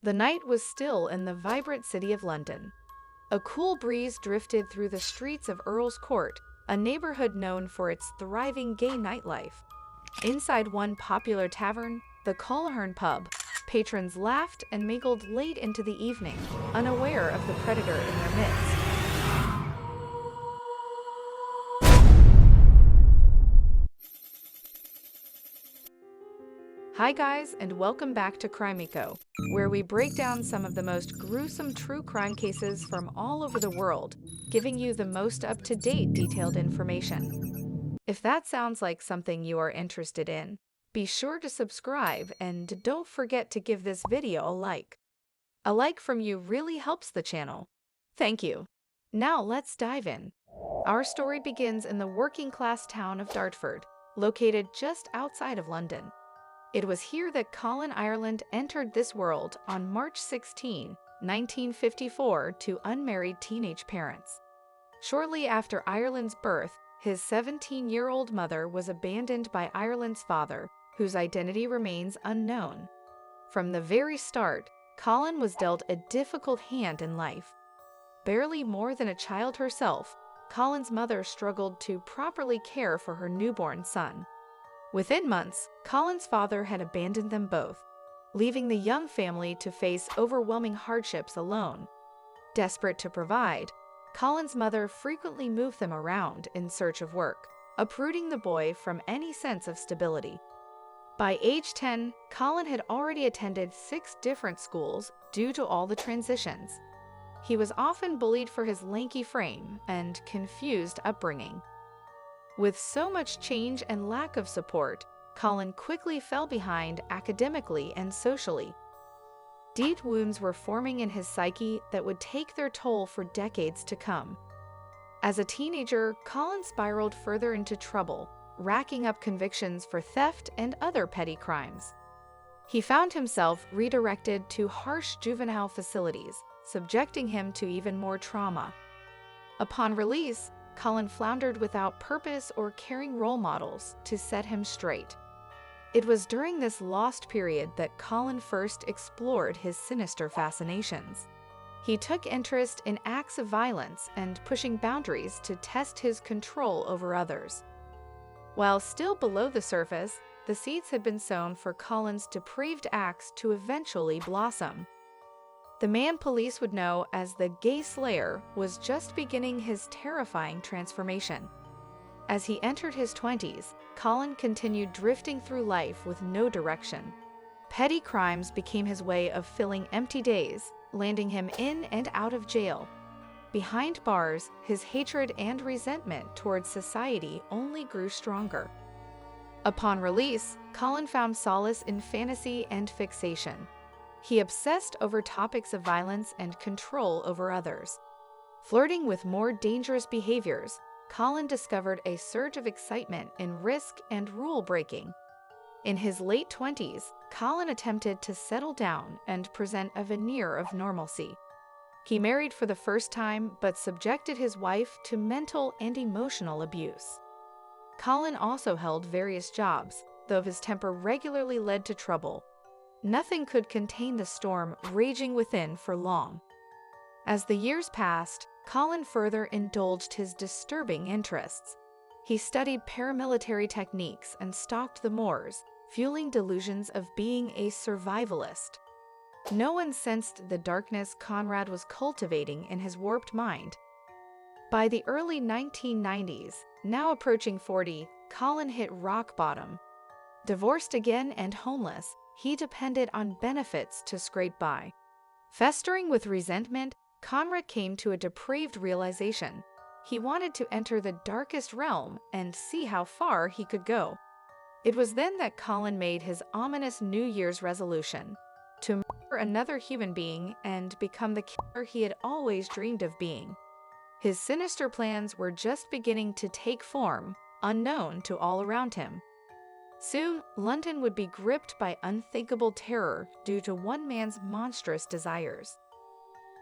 The night was still in the vibrant city of London. A cool breeze drifted through the streets of Earl's Court, a neighborhood known for its thriving gay nightlife. Inside one popular tavern, the Coline pub, patrons laughed and mingled late into the evening, unaware of the predator in their midst. Hi guys, and welcome back to Crimeco, where we break down some of the most gruesome true crime cases from all over the world, giving you the most up-to-date detailed information. If that sounds like something you are interested in, be sure to subscribe and don't forget to give this video a like. A like from you really helps the channel. Thank you. Now let's dive in. Our story begins in the working-class town of Dartford, located just outside of London. It was here that Coline Ireland entered this world on March 16, 1954, to unmarried teenage parents. Shortly after Ireland's birth, his 17-year-old mother was abandoned by Ireland's father, whose identity remains unknown. From the very start, Coline was dealt a difficult hand in life. Barely more than a child herself, Coline's mother struggled to properly care for her newborn son. Within months, Coline's father had abandoned them both, leaving the young family to face overwhelming hardships alone. Desperate to provide, Coline's mother frequently moved them around in search of work, uprooting the boy from any sense of stability. By age 10, Coline had already attended 6 different schools due to all the transitions. He was often bullied for his lanky frame and confused upbringing. With so much change and lack of support, Coline quickly fell behind academically and socially. Deep wounds were forming in his psyche that would take their toll for decades to come. As a teenager, Coline spiraled further into trouble, racking up convictions for theft and other petty crimes. He found himself redirected to harsh juvenile facilities, subjecting him to even more trauma. Upon release, Coline floundered without purpose or caring role models to set him straight. It was during this lost period that Coline first explored his sinister fascinations. He took interest in acts of violence and pushing boundaries to test his control over others. While still below the surface, the seeds had been sown for Coline's depraved acts to eventually blossom. The man police would know as the Gay Slayer was just beginning his terrifying transformation. As he entered his 20s, Coline continued drifting through life with no direction. Petty crimes became his way of filling empty days, landing him in and out of jail. Behind bars, his hatred and resentment towards society only grew stronger. Upon release, Coline found solace in fantasy and fixation. He obsessed over topics of violence and control over others. Flirting with more dangerous behaviors, Coline discovered a surge of excitement in risk and rule-breaking. In his late 20s, Coline attempted to settle down and present a veneer of normalcy. He married for the first time but subjected his wife to mental and emotional abuse. Coline also held various jobs, though his temper regularly led to trouble. Nothing could contain the storm raging within for long. As the years passed, Coline further indulged his disturbing interests. He studied paramilitary techniques and stalked the moors, fueling delusions of being a survivalist. No one sensed the darkness Conrad was cultivating in his warped mind. By the early 1990s, now approaching 40, Coline hit rock bottom. Divorced again and homeless, he depended on benefits to scrape by. Festering with resentment, Conrad came to a depraved realization. He wanted to enter the darkest realm and see how far he could go. It was then that Coline made his ominous New Year's resolution to murder another human being and become the killer he had always dreamed of being. His sinister plans were just beginning to take form, unknown to all around him. Soon, London would be gripped by unthinkable terror due to one man's monstrous desires.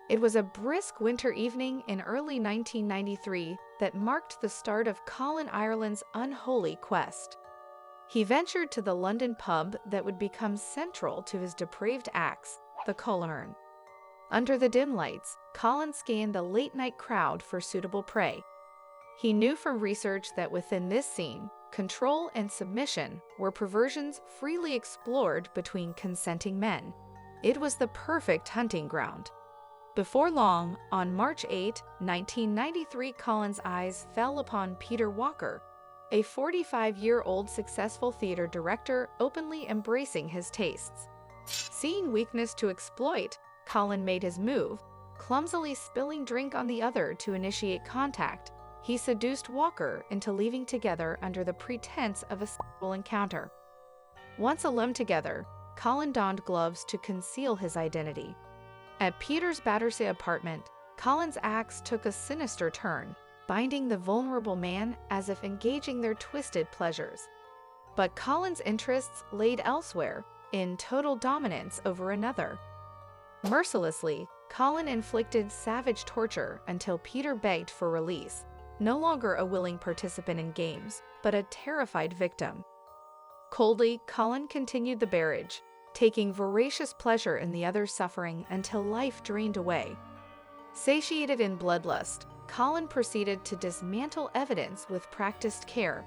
It was a brisk winter evening in early 1993 that marked the start of Coline Ireland's unholy quest. He ventured to the London pub that would become central to his depraved acts, the Coline. Under the dim lights, Colin scanned the late-night crowd for suitable prey. He knew from research that within this scene, control and submission were perversions freely explored between consenting men. It was the perfect hunting ground. Before long, on March 8, 1993, Colin's eyes fell upon Peter Walker, a 45-year-old successful theater director openly embracing his tastes. Seeing weakness to exploit, Colin made his move, clumsily spilling drink on the other to initiate contact. He seduced Walker into leaving together under the pretense of a sexual encounter. Once alone together, Colin donned gloves to conceal his identity. At Peter's Battersea apartment, Colin's acts took a sinister turn, binding the vulnerable man as if engaging their twisted pleasures. But Colin's interests laid elsewhere, in total dominance over another. Mercilessly, Colin inflicted savage torture until Peter begged for release, no longer a willing participant in games, but a terrified victim. Coldly, Colin continued the barrage, taking voracious pleasure in the other's suffering until life drained away. Satiated in bloodlust, Colin proceeded to dismantle evidence with practiced care.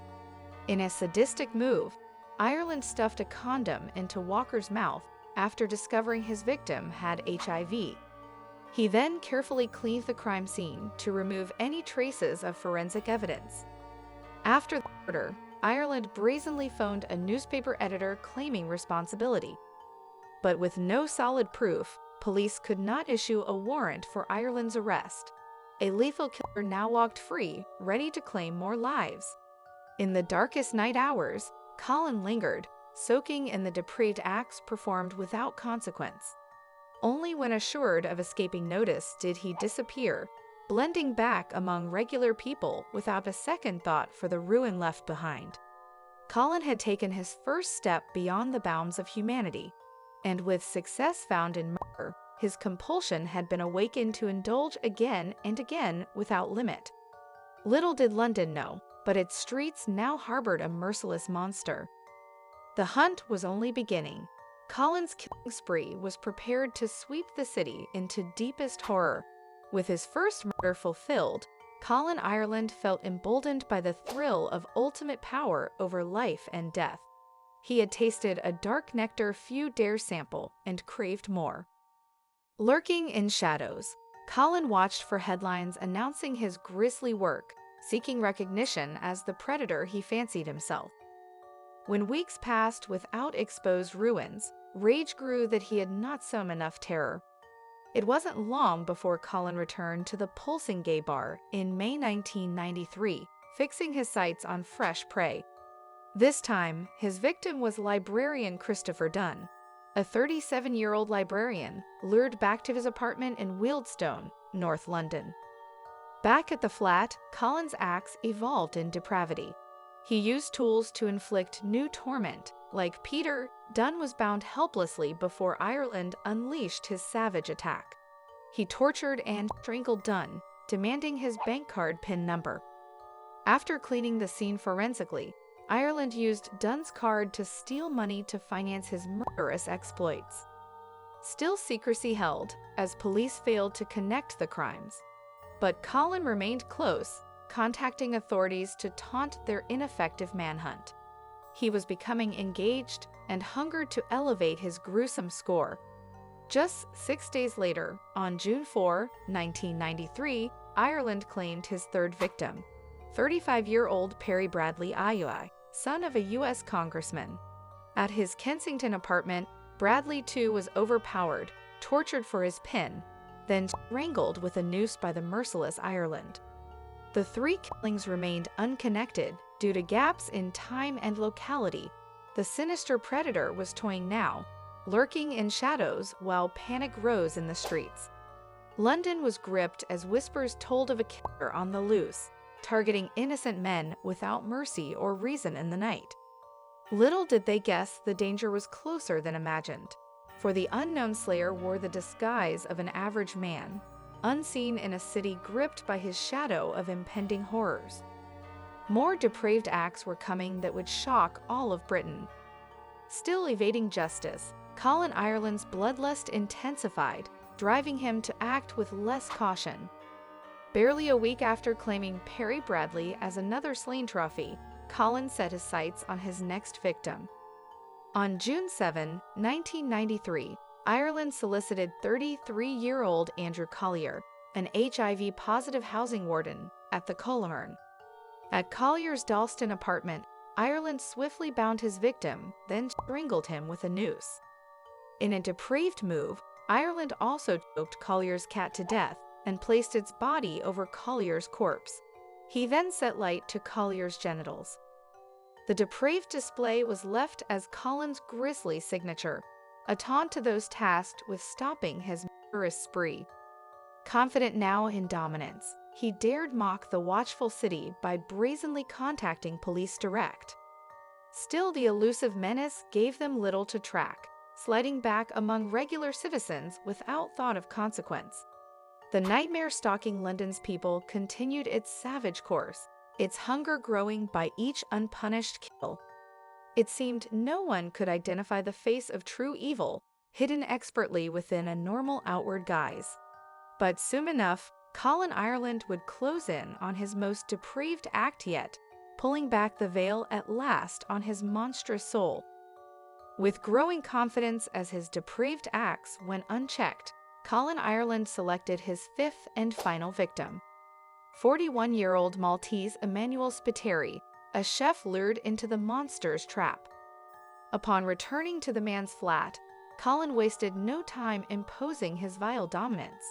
In a sadistic move, Ireland stuffed a condom into Walker's mouth after discovering his victim had HIV. He then carefully cleaned the crime scene to remove any traces of forensic evidence. After the murder, Ireland brazenly phoned a newspaper editor claiming responsibility. But with no solid proof, police could not issue a warrant for Ireland's arrest. A lethal killer now walked free, ready to claim more lives. In the darkest night hours, Colin lingered, soaking in the depraved acts performed without consequence. Only when assured of escaping notice did he disappear, blending back among regular people without a second thought for the ruin left behind. Colin had taken his first step beyond the bounds of humanity, and with success found in murder, his compulsion had been awakened to indulge again and again without limit. Little did London know, but its streets now harbored a merciless monster. The hunt was only beginning. Colin's killing spree was prepared to sweep the city into deepest horror. With his first murder fulfilled, Colin Ireland felt emboldened by the thrill of ultimate power over life and death. He had tasted a dark nectar few dare sample and craved more. Lurking in shadows, Colin watched for headlines announcing his grisly work, seeking recognition as the predator he fancied himself. When weeks passed without exposed ruins, rage grew that he had not sown enough terror. It wasn't long before Colin returned to the pulsing gay bar in May 1993, fixing his sights on fresh prey. This time, his victim was librarian Christopher Dunn, a 37-year-old librarian lured back to his apartment in Wealdstone, North London. Back at the flat, Colin's acts evolved in depravity. He used tools to inflict new torment. Like Peter, Dunn was bound helplessly before Ireland unleashed his savage attack. He tortured and strangled Dunn, demanding his bank card PIN number. After cleaning the scene forensically, Ireland used Dunn's card to steal money to finance his murderous exploits. Still secrecy held, as police failed to connect the crimes. But Colin remained close, contacting authorities to taunt their ineffective manhunt. He was becoming engaged and hungered to elevate his gruesome score. Just 6 days later, on June 4, 1993, Ireland claimed his third victim, 35-year-old Perry Bradley IUI, son of a U.S. congressman. At his Kensington apartment, Bradley too was overpowered, tortured for his PIN, then strangled with a noose by the merciless Ireland. The three killings remained unconnected due to gaps in time and locality. The sinister predator was toying now, lurking in shadows while panic rose in the streets. London was gripped as whispers told of a killer on the loose, targeting innocent men without mercy or reason in the night. Little did they guess the danger was closer than imagined, for the unknown slayer wore the disguise of an average man, unseen in a city gripped by his shadow of impending horrors. More depraved acts were coming that would shock all of Britain. Still evading justice, Colin Ireland's bloodlust intensified, driving him to act with less caution. Barely a week after claiming Perry Bradley as another slain trophy, Colin set his sights on his next victim. On June 7, 1993, Ireland solicited 33-year-old Andrew Collier, an HIV-positive housing warden, at the Coline. At Collier's Dalston apartment, Ireland swiftly bound his victim, then strangled him with a noose. In a depraved move, Ireland also choked Collier's cat to death and placed its body over Collier's corpse. He then set light to Collier's genitals. The depraved display was left as Colin's grisly signature, a taunt to those tasked with stopping his murderous spree. Confident now in dominance, he dared mock the watchful city by brazenly contacting police direct. Still, the elusive menace gave them little to track, sliding back among regular citizens without thought of consequence. The nightmare stalking London's people continued its savage course, its hunger growing by each unpunished kill. It seemed no one could identify the face of true evil, hidden expertly within a normal outward guise. But soon enough, Colin Ireland would close in on his most depraved act yet, pulling back the veil at last on his monstrous soul. With growing confidence as his depraved acts went unchecked, Colin Ireland selected his fifth and final victim. 41-year-old Maltese Emmanuel Spiteri, a chef lured into the monster's trap. Upon returning to the man's flat, Colin wasted no time imposing his vile dominance.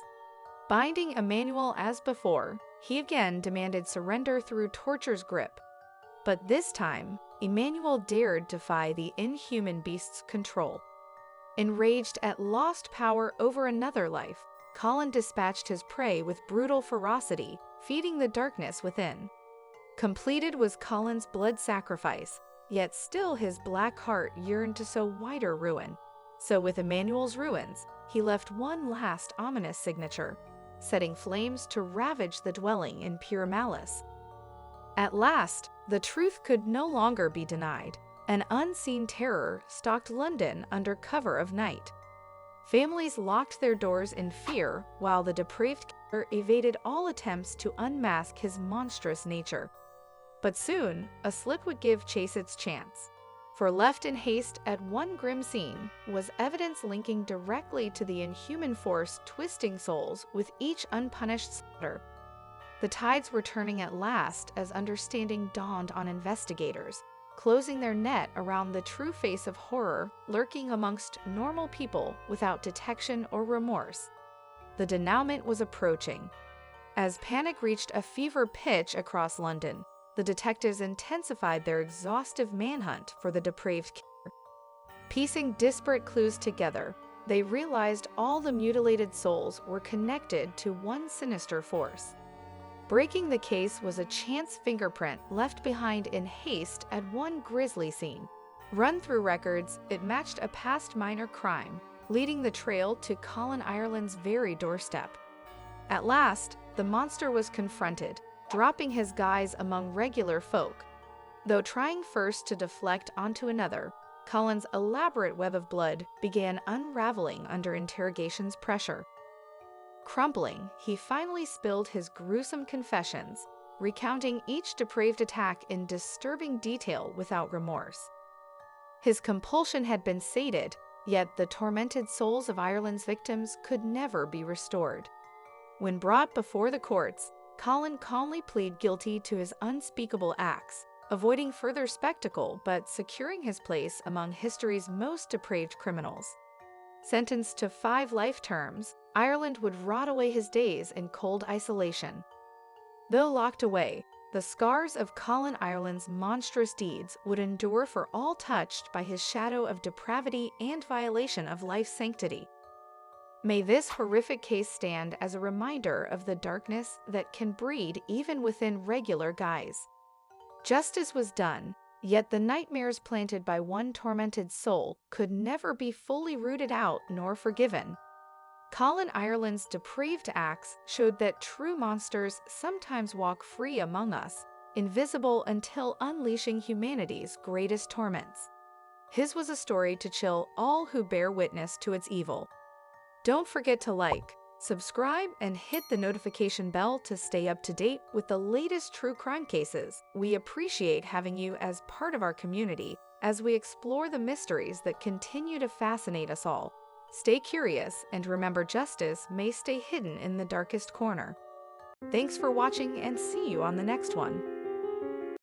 Binding Emmanuel as before, he again demanded surrender through torture's grip. But this time, Emmanuel dared defy the inhuman beast's control. Enraged at lost power over another life, Colin dispatched his prey with brutal ferocity, feeding the darkness within. Completed was Colin's blood sacrifice, yet still his black heart yearned to sow wider ruin. So with Emmanuel's ruins, he left one last ominous signature, setting flames to ravage the dwelling in pure malice. At last, the truth could no longer be denied. An unseen terror stalked London under cover of night. Families locked their doors in fear while the depraved killer evaded all attempts to unmask his monstrous nature. But soon, a slip would give chase its chance. For left in haste at one grim scene was evidence linking directly to the inhuman force twisting souls with each unpunished slaughter. The tides were turning at last as understanding dawned on investigators, closing their net around the true face of horror lurking amongst normal people without detection or remorse. The denouement was approaching. As panic reached a fever pitch across London, the detectives intensified their exhaustive manhunt for the depraved killer. Piecing disparate clues together, they realized all the mutilated souls were connected to one sinister force. Breaking the case was a chance fingerprint left behind in haste at one grisly scene. Run through records, it matched a past minor crime, leading the trail to Colin Ireland's very doorstep. At last, the monster was confronted, dropping his guise among regular folk. Though trying first to deflect onto another, Colin's elaborate web of blood began unraveling under interrogation's pressure. Crumpling, he finally spilled his gruesome confessions, recounting each depraved attack in disturbing detail without remorse. His compulsion had been sated, yet the tormented souls of Ireland's victims could never be restored. When brought before the courts, Colin calmly pleaded guilty to his unspeakable acts, avoiding further spectacle but securing his place among history's most depraved criminals. Sentenced to 5 life terms, Ireland would rot away his days in cold isolation. Though locked away, the scars of Colin Ireland's monstrous deeds would endure for all touched by his shadow of depravity and violation of life's sanctity. May this horrific case stand as a reminder of the darkness that can breed even within regular guise. Justice was done, yet the nightmares planted by one tormented soul could never be fully rooted out nor forgiven. Colin Ireland's depraved acts showed that true monsters sometimes walk free among us, invisible until unleashing humanity's greatest torments. His was a story to chill all who bear witness to its evil. Don't forget to like, subscribe, and hit the notification bell to stay up to date with the latest true crime cases. We appreciate having you as part of our community as we explore the mysteries that continue to fascinate us all. Stay curious and remember, justice may stay hidden in the darkest corner. Thanks for watching and see you on the next one.